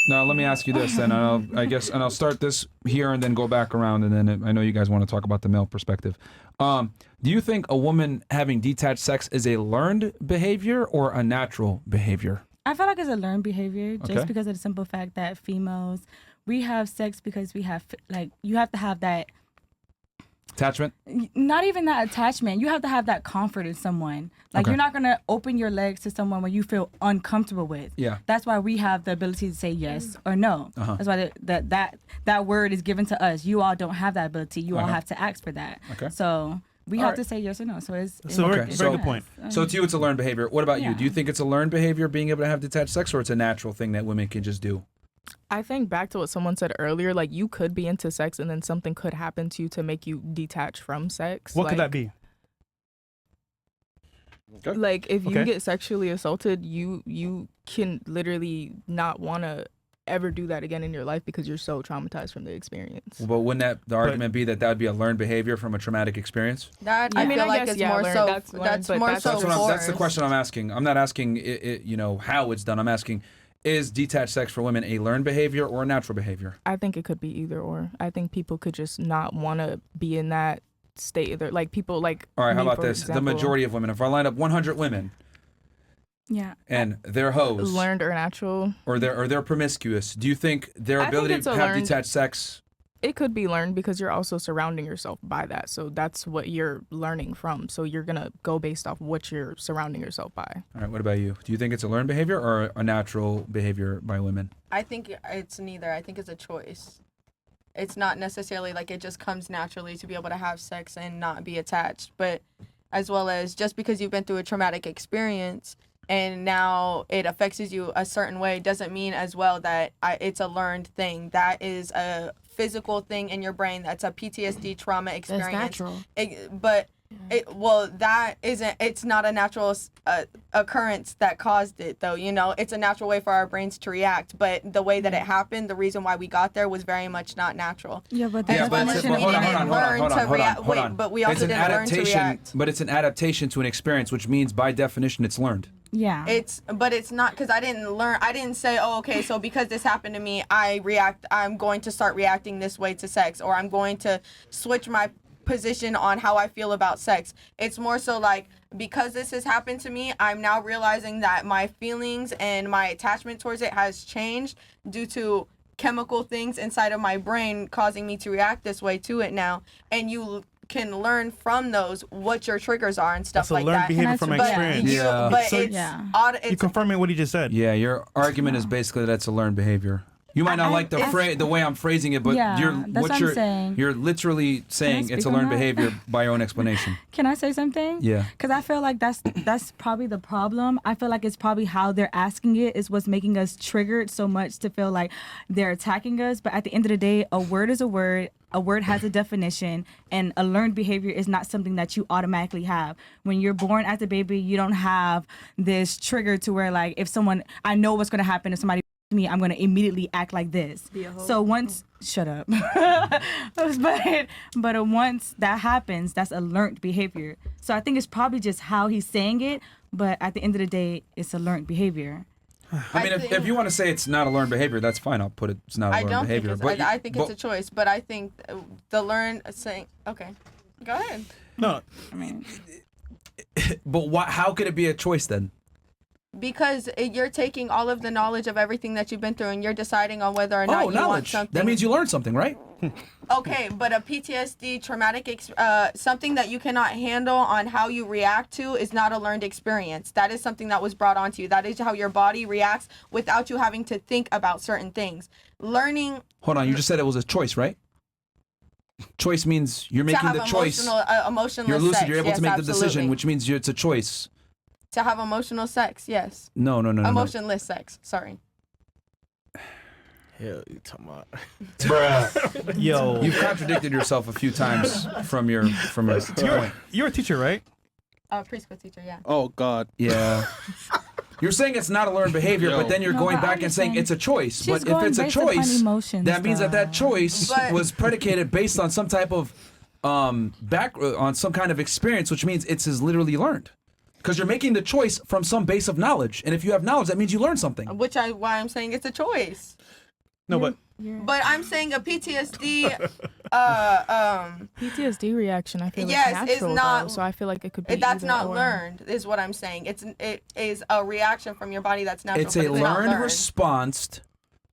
Now let me ask you this, then. I'll start this here and then go back around, and then I know you guys want to talk about the male perspective. Do you think a woman having detached sex is a learned behavior or a natural behavior? I feel like it's a learned behavior just Okay. because of the simple fact that females, we have sex because we have, like, you have to have that, Attachment? not even that attachment. You have to have that comfort in someone. Like, Okay. you're not going to open your legs to someone when you feel uncomfortable with. Yeah. That's why we have the ability to say yes or no. Uh-huh. That's why that word is given to us. You all don't have that ability. You all Uh-huh. have to ask for that. Okay. So we All have right. to say yes or no. So it's very Okay, good point. So to you, it's a learned behavior. What about you? Yeah. Do you think it's a learned behavior being able to have detached sex, or it's a natural thing that women can just do? I think back to what someone said earlier, like you could be into sex and then something could happen to you to make you detach from sex. What like, could that be? Like if you Okay. get sexually assaulted, you can literally not want to ever do that again in your life because you're so traumatized from the experience. But wouldn't the argument be that would be a learned behavior from a traumatic experience? That Yeah. I I mean, feel I like guess, it's yeah, more learned. so That's learned, that's but more that's- so That's the forced. question I'm asking. I'm not asking how it's done. I'm asking, is detached sex for women a learned behavior or a natural behavior? I think it could be either or. I think people could just not want to be in that state. Either. Like people like. All right, how me, about for this? The example, majority of women, if I line up 100 women Yeah. and they're hoes learned or natural. or they're promiscuous, do you think their I think ability it's to a have learned- detached sex? It could be learned because you're also surrounding yourself by that. So that's what you're learning from. So you're gonna go based off what you're surrounding yourself by. All right, what about you? Do you think it's a learned behavior or a natural behavior by women? I think it's neither. I think it's a choice. It's not necessarily like it just comes naturally to be able to have sex and not be attached, but as well as just because you've been through a traumatic experience and now it affects you a certain way doesn't mean as well that it's a learned thing. That is a physical thing in your brain. That's a PTSD trauma experience. natural. It's not a natural occurrence that caused it, though. It's a natural way for our brains to react, but the way that it happened, the reason why we got there was very much not natural. Yeah, but Yeah, that's but not it's- what hold on, it hold on, is. hold on, learn hold to on, hold on, react- hold wait, on. but we also It's an didn't learn to adaptation, react. but it's an adaptation to an experience, which means by definition it's learned. Yeah. But it's not, because I didn't say, oh, okay, so because this happened to me, I'm going to start reacting this way to sex, or I'm going to switch my position on how I feel about sex. It's more so like, because this has happened to me, I'm now realizing that my feelings and my attachment towards it has changed due to chemical things inside of my brain causing me to react this way to it now. And you can learn from those what your triggers are and stuff That's a like learned that. behavior from But experience. Yeah. But So- it's, Yeah. it's You're confirming what he just said. Yeah, your argument is basically that it's a learned behavior. You might not like the way I'm phrasing it, but Yeah, that's what I'm saying. you're literally saying speak it's a on learned that? behavior by your own explanation. Can I say something? Yeah. Because I feel like that's probably the problem. I feel like it's probably how they're asking it is what's making us triggered so much to feel like they're attacking us. But at the end of the day, a word is a word. A word has a definition, and a learned behavior is not something that you automatically have. When you're born as a baby, you don't have this trigger to where, like, I know what's going to happen if somebody me, I'm going to immediately act like this. So once, shut up. but once that happens, that's a learned behavior. So I think it's probably just how he's saying it, but at the end of the day, it's a learned behavior. I mean, if you want to say it's not a learned behavior, that's fine. I'll put it's not a I learned don't think behavior. it's, I think it's a choice, but I think the learn saying, okay, go ahead. No, I mean, But how could it be a choice then? Because you're taking all of the knowledge of everything that you've been through and you're deciding on whether or not you want knowledge. something. That means you learned something, right? Okay, but a PTSD traumatic something that you cannot handle on how you react to is not a learned experience. That is something that was brought onto you. That is how your body reacts without you having to think about certain things. Learning Hold on, you just said it was a choice, right? Choice means you're to making have the choice. emotionless You're lucid. sex. You're able Yes, to make the decision, absolutely. which means it's a choice. To have emotional sex, yes. No. Emotionless sex, sorry. Hell, you talking about? yo, You've contradicted yourself a few times from your point. you're a teacher, right? Preschool teacher, yeah. Oh God. Yeah. You're saying it's not a learned behavior, but then you're No, going but back I'm and saying saying it's a choice. she's But if going it's a based upon choice, emotions, that means that though. choice But- was predicated based on some type of on some kind of experience, which means it's literally learned. because you're making the choice from some base of knowledge, and if you have knowledge, that means you learned something. Why I'm saying it's a choice. No, but But I'm saying a PTSD PTSD reaction, I feel yes, like it's natural, not- though, so I feel like it could be that's either not or. learned, is what I'm saying. It is a reaction from your body that's natural. It's but a not learned response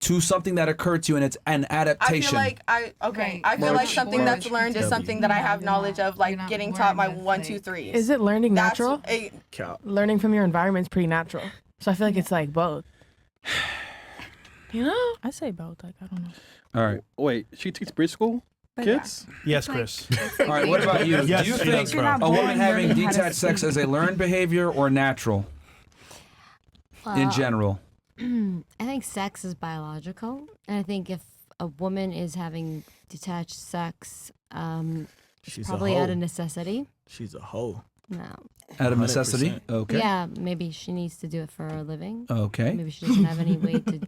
to something that occurred to you, and it's an I adaptation. feel like Right. I feel Well, like something born that's with learned is PTSD. something that I have You're knowledge not- of, like you're not getting born taught my with, 1, like- 2, 3s. Is it learning That's natural? Learning from your environment is pretty natural. So I feel like it's like both. You know? I say both. Like I don't know. All right. Wait, she teaches preschool kids? yes, Chris. All right, what about you? Yes, Do you she think does, bro. a woman having learning how to detached sex speak. is a learned behavior or natural in general? I think sex is biological, and I think if a woman is having detached sex, She's probably a hoe. out of necessity. She's a hoe. No. Out of necessity? 100%. Okay. Yeah, maybe she needs to do it for a living. Okay. Maybe she doesn't have any way to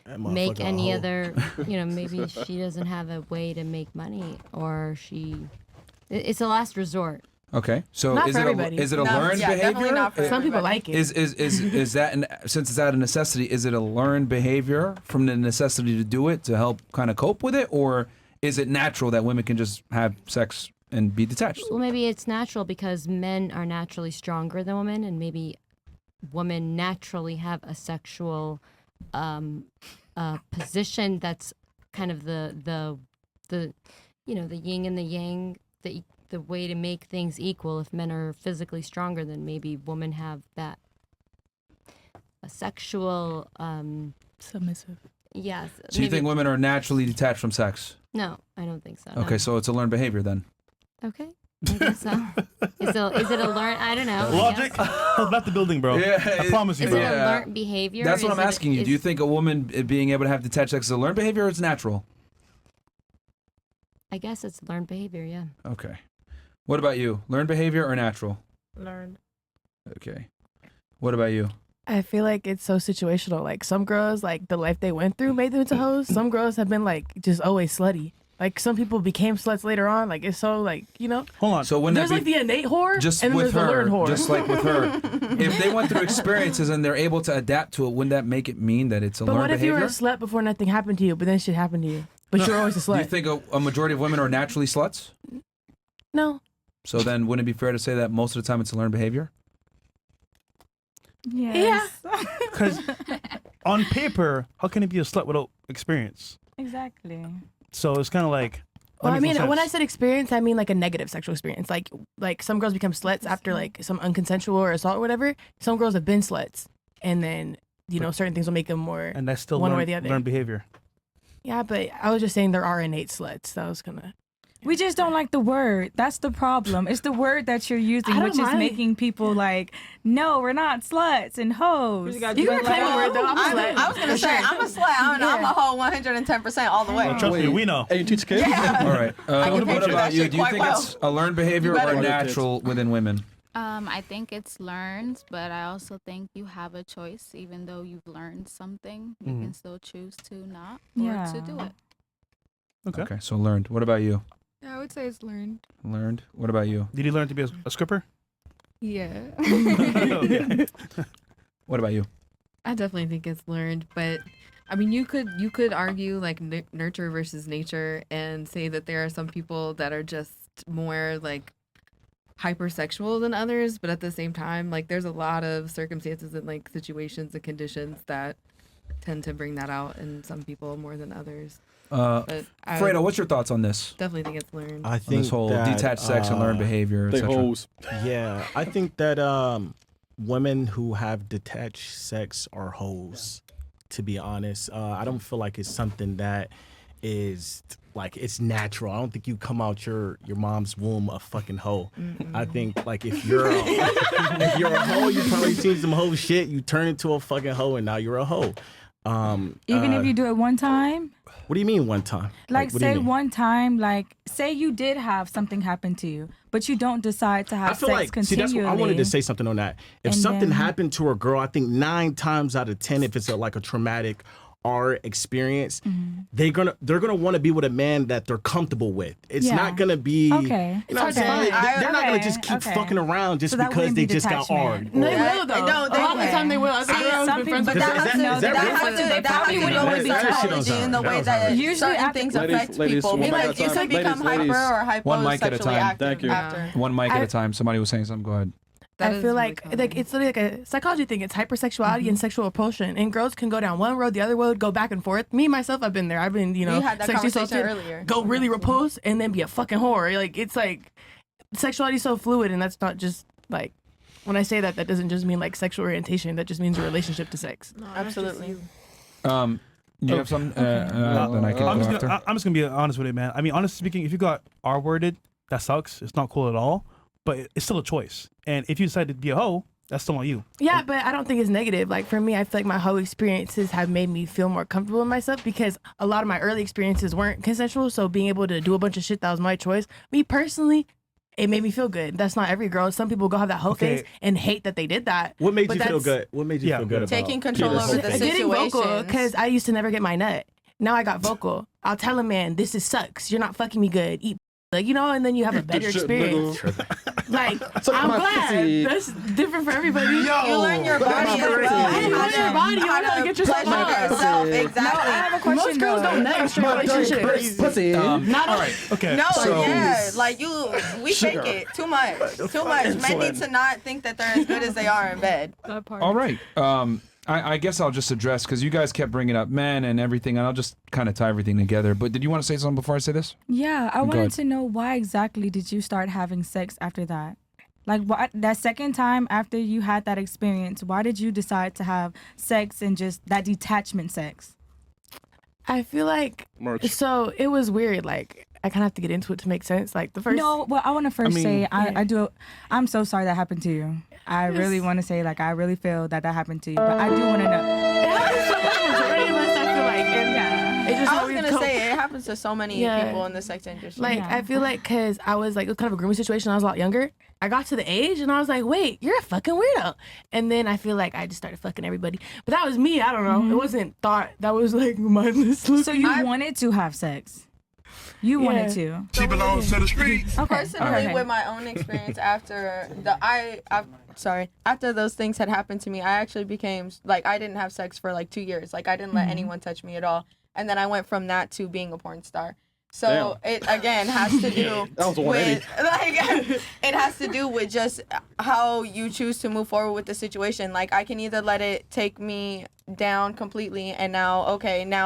That make motherfucker a any hoe. other, maybe she doesn't have a way to make money, or it's a last resort. Okay. So Not is for it everybody. a No, learned yeah, behavior? definitely not for Some people everybody. like it. Is that since it's out of necessity? Is it a learned behavior from the necessity to do it to help kind of cope with it, or is it natural that women can just have sex and be detached? Well, maybe it's natural because men are naturally stronger than women, and maybe women naturally have a sexual position that's kind of the yin and the yang, the way to make things equal. If men are physically stronger, then maybe women have that a sexual Submissive. yes. So you think women are naturally detached from sex? No, I don't think so. Okay, no. so it's a learned behavior then. Okay. I guess so. Is it a learn? I don't know. I Logic? guess. Not the building, bro. Yeah, I promise you, Is bro. it a Yeah. learned behavior? That's what Is I'm it- asking you. Do you think a woman being able to have detached sex is a learned behavior or it's natural? I guess it's learned behavior, yeah. Okay. What about you? Learned behavior or natural? Learned. Okay. What about you? I feel like it's so situational. Like some girls, like the life they went through made them into hoes. Some girls have been like just always slutty. Like some people became sluts later on. Like it's so like, Hold on. So wouldn't there's that like be the innate whore just and then with there's the her? learned whore. Just like with her, if they went through experiences and they're able to adapt to it, wouldn't that make it mean that it's a But learned what if you behavior? were a slut before nothing happened to you, but then shit happened to you? But you're always a Do you slut. think a majority of women are naturally sluts? No. So then, wouldn't it be fair to say that most of the time it's a learned behavior? Yes. Because on paper, how can it be a slut without experience? Exactly. So it's kind of like. Well, that I makes mean, no when I sense. said experience, I mean like a negative sexual experience. Like some girls become sluts after like some unconsensual or assault or whatever. Some girls have been sluts, and then certain things will make them more. And that's still one way or learned, the other. learned behavior. Yeah, but I was just saying there are innate sluts. That was gonna. We just don't like the word. That's the problem. It's the word that you're using, I don't which is mind. making people like, no, we're not sluts and hoes. You can claim a word though. I'm a slut. I was gonna say I'm a slut. I'm a hoe 110% all the way. Well, trust me, we know. And you teach kids? All right. can What picture about that you? shit Do you quite think well. it's a learned behavior You better or do natural within women? I think it's learned, but I also think you have a choice. Even though you've learned something, you can still choose to not or to do it. Okay. Okay, so learned. What about you? Yeah, I would say it's learned. Learned. What about you? Did you learn to be a stripper? Yeah. Okay. What about you? I definitely think it's learned, but I mean, you could argue like nurture versus nature and say that there are some people that are just more like hypersexual than others, but at the same time, like there's a lot of circumstances and like situations and conditions that tend to bring that out in some people more than others. But I Fredo, what's your thoughts on this? definitely think it's learned. I On think this whole that, detached sex and learned behavior, They etc. hoes. Yeah, I think that women who have detached sex are hoes. To be honest, I don't feel like it's something that is like it's natural. I don't think you come out your mom's womb a fucking hoe. I think like if you're a hoe, you probably seen some hoe shit. You turn into a fucking hoe, and now you're a hoe. Even if you do it one time, What do you mean one time? like what do you say mean? one time, like say you did have something happen to you, but you don't decide to I have feel sex like see that's continually. what I wanted to say something on that. If And something then- happened to a girl, I think 9 times out of 10, if it's like a traumatic our experience, they're gonna want to be with a man that they're comfortable with. It's not gonna be Okay. You know what I'm saying? They're not gonna just keep fucking around just because they just got hard. No, they will though. No, a lot of the time they will. Some people, But that has to go with psychology in the way that certain things affect people. Because you can become hyper or One mic at a hyposexually time. active Thank you. after. One mic at a time. Somebody was saying something. Go ahead. I feel like it's literally like a psychology thing. It's hypersexuality and sexual repulsion, and girls can go down one road, the other road, go back and forth. Me myself, I've been there. I've been, We had that sexually conversation assaulted, earlier. go really repulsed, and then be a fucking whore. Like it's like sexuality is so fluid, and that's not just like when I say that, that doesn't just mean like sexual orientation. That just means your relationship to sex. Absolutely. You have something? Then I can I'm go just after. gonna be honest with it, man. I mean, honestly speaking, if you got R-worded, that sucks. It's not cool at all. But it's still a choice. And if you decide to be a hoe, that's still on you. Yeah, but I don't think it's negative. Like for me, I feel like my whole experiences have made me feel more comfortable in myself because a lot of my early experiences weren't consensual. So being able to do a bunch of shit that was my choice, me personally, it made me feel good. That's not every girl. Some people go have that whole phase and hate that they did that. What made you feel good? What made you feel good about taking control over the getting vocal? situation? Because I used to never get my nut. Now I got vocal. I'll tell a man, this is sucks. You're not fucking me good. Eat. Like, and then you have a better experience. Like, I'm glad. Pussy. That's different for everybody. You learn your body as well. You learn your body. You learn how to get yourself yourself. Exactly. No, I have a question. Most girls don't nut in straight relationships. Pussy. Not All right. Okay. No, So, like we fake it too much. Too much. Men need to not think that they're as good as they are in bed. All right. I guess I'll just address because you guys kept bringing up men and everything, and I'll just kind of tie everything together. But did you want to say something before I say this? Yeah, I Go wanted ahead. to know why exactly did you start having sex after that? Like, what that second time after you had that experience, why did you decide to have sex and just that detachment sex? I feel like so it was weird. Like I kind of have to get into it to make sense. Like the first. No, well, I want to first say I do. I'm so sorry that happened to you. I really want to say I really feel that happened to you, but I do want to know. It happens to the majority of us. I feel like, and it's just I how was we gonna say it happens to so many people in the sex industry. Like I feel like because I was like it was kind of a grooming situation. I was a lot younger. I got to the age and I was like, wait, you're a fucking weirdo. And then I feel like I just started fucking everybody. But that was me. I don't know. It wasn't thought. That was like mindless. So you wanted to have sex. You wanted to. She belongs to the streets. Okay. Personally, with my own experience after after those things had happened to me, I actually became I didn't have sex for 2 years. I didn't let anyone touch me at all. And then I went from that to being a porn star. So it again has to do with it has to do with just how you choose to move forward with the situation. I can either let it take me down completely and now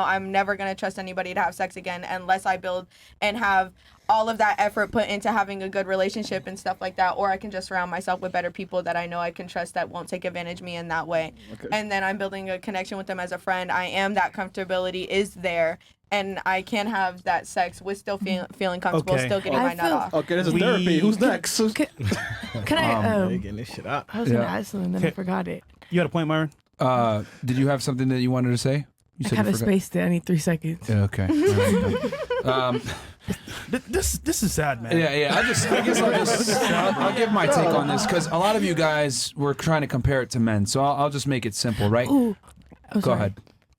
I'm never gonna trust anybody to have sex again unless I build and have all of that effort put into having a good relationship and stuff like that, or I can just surround myself with better people that I know I can trust that won't take advantage of me in that way. And then I'm building a connection with them as a friend. I am that comfortability is there. And I can have that sex with still feeling comfortable, still getting my nut off. Okay, this is therapy. Who's next? Can I? getting this shit out. I was gonna ask something, then I forgot it. You had a point, Myron? Did you have something that you wanted to say? You I kind of spaced it. I need 3 seconds. Yeah, okay. All right. This is sad, man. Yeah. I'll give my take on this because a lot of you guys were trying to compare it to men, so I'll just make it simple, right? Ooh. Go ahead.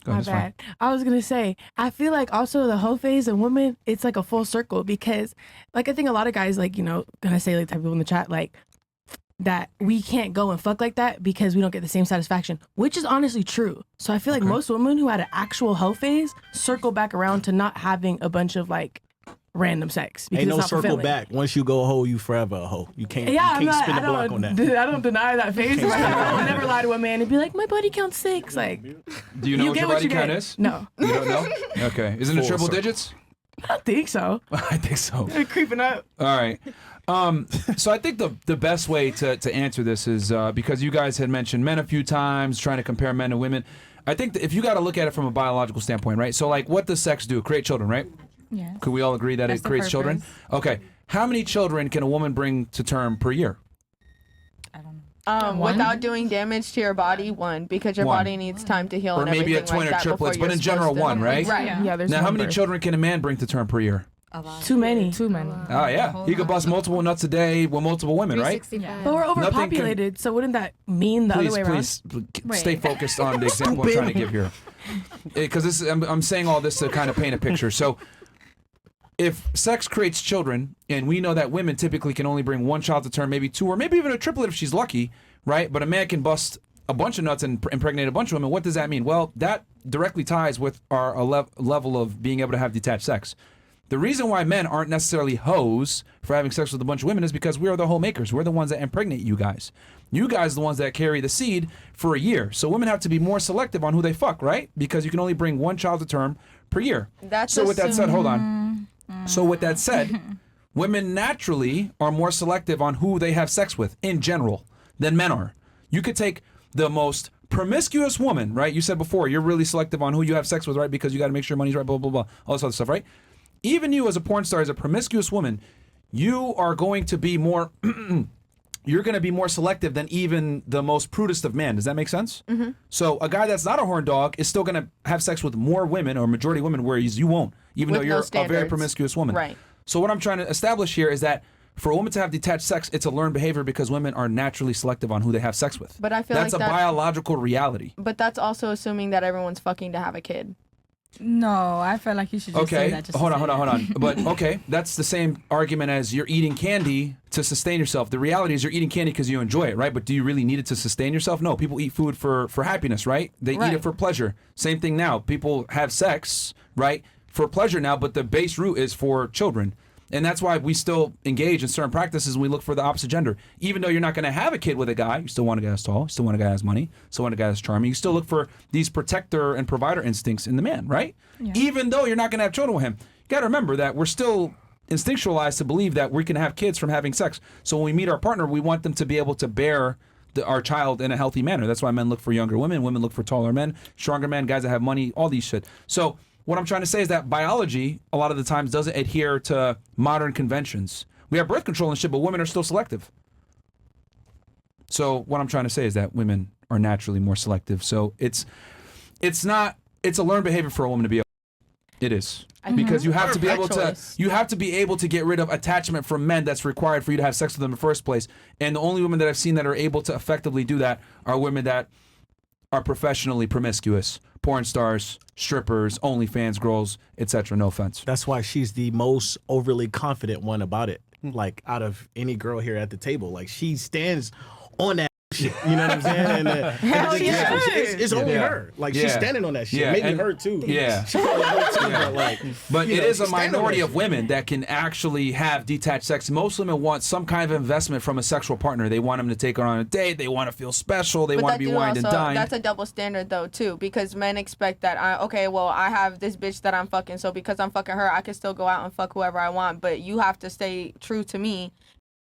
My bad. I was gonna say, I feel like also the whole phase of women, it's like a full circle because, I think a lot of guys gonna say type of people in the chat that we can't go and fuck like that because we don't get the same satisfaction, which is honestly true. So I feel like most women who had an actual hoe phase circle back around to not having a bunch of random sex. Because Ain't no it's not circle fulfilling. back. Once you go a hoe, you forever a hoe. You can't. Yeah, you can't spin the block on that. I don't deny that phase. I never lie to a man and be like, my body count's 6. Do you know what your body count is? No. You don't know? Okay. Isn't it Full triple circle. digits? I don't think so. I think so. They're creeping up. All right. So I think the best way to answer this is because you guys had mentioned men a few times, trying to compare men to women. I think that if you got to look at it from a biological standpoint, right? So what does sex do? Create children, right? Yeah. Could we all agree that That's it the creates children? purpose. Okay. How many children can a woman bring to term per year? I don't know. Without doing damage to your body, because your One. body needs time to heal Or and maybe a everything twin like or that triplets, before but in you're general supposed to- one, right? Right. Yeah, there's Now, how one many birth. children can a man bring to term per year? Too many. Too many. Oh, yeah. He could bust multiple nuts a day with multiple women, right? 365. But we're Nothing can- overpopulated, so wouldn't that mean the Please, other way around? stay focused on the example I'm trying to give here. because I'm saying all this to kind of paint a picture. So if sex creates children, and we know that women typically can only bring one child to term, maybe two, or maybe even a triplet if she's lucky, right? But a man can bust a bunch of nuts and impregnate a bunch of women. What does that mean? Well, that directly ties with our level of being able to have detached sex. The reason why men aren't necessarily hoes for having sex with a bunch of women is because we are the homemakers. We're the ones that impregnate you guys. You guys are the ones that carry the seed for a year. So women have to be more selective on who they fuck, right? Because you can only bring one child to term per year. So with that said, hold on. So with that said, women naturally are more selective on who they have sex with in general than men are. You could take the most promiscuous woman, right? You said before, you're really selective on who you have sex with, right? Because you got to make sure money's right, blah, blah, blah, all this other stuff, right? Even you as a porn star, as a promiscuous woman, you are going to be more, you're going to be more selective than even the most prudest of men. Does that make sense? Mm-hmm. So a guy that's not a horn dog is still going to have sex with more women, or majority of women, whereas you won't, even though you're a very promiscuous woman. Right. So what I'm trying to establish here is that for a woman to have detached sex, it's a learned behavior because women are naturally selective on who they have sex with. But I feel that's like a biological reality. But that's also assuming that everyone's fucking to have a kid. No, I feel like you should just say that. Just hold on. But okay, that's the same argument as you're eating candy to sustain yourself. The reality is you're eating candy because you enjoy it, right? But do you really need it to sustain yourself? No, people eat food for happiness, right? They eat it for pleasure. Same thing now. People have sex, right, for pleasure now, but the base root is for children. And that's why we still engage in certain practices and we look for the opposite gender. Even though you're not going to have a kid with a guy, you still want a guy that's tall, you still want a guy that's money, still want a guy that's charming. You still look for these protector and provider instincts in the man, right? Yeah. Even though you're not going to have children with him. You got to remember that we're still instinctualized to believe that we can have kids from having sex. So when we meet our partner, we want them to be able to bear our child in a healthy manner. That's why men look for younger women, women look for taller men, stronger men, guys that have money, all these shit. So what I'm trying to say is that biology, a lot of the times, doesn't adhere to modern conventions. We have birth control and shit, but women are still selective. So what I'm trying to say is that women are naturally more selective. So it's a learned behavior for a woman to be able. It is. Because you have to be able to get rid of attachment from men that's required for you to have sex with them in the first place. And the only women that I've seen that are able to effectively do that are women that are professionally promiscuous. Porn stars, strippers, OnlyFans girls, etc. No offense. That's why she's the most overly confident one about it. Like out of any girl here at the table, like she stands on that shit. You know what I'm saying? And it's only her. Like she's standing on that shit. Yeah. Maybe her too. Yeah. She probably her too, but it is a minority of women that can actually have detached sex. Most women want some kind of investment from a sexual partner. They want them to take her on a date. They want to feel special. They want to be wined and dined. That's a double standard though too, because men expect that I have this bitch that I'm fucking, so because I'm fucking her, I can still go out and fuck whoever I want. But you have to stay true to me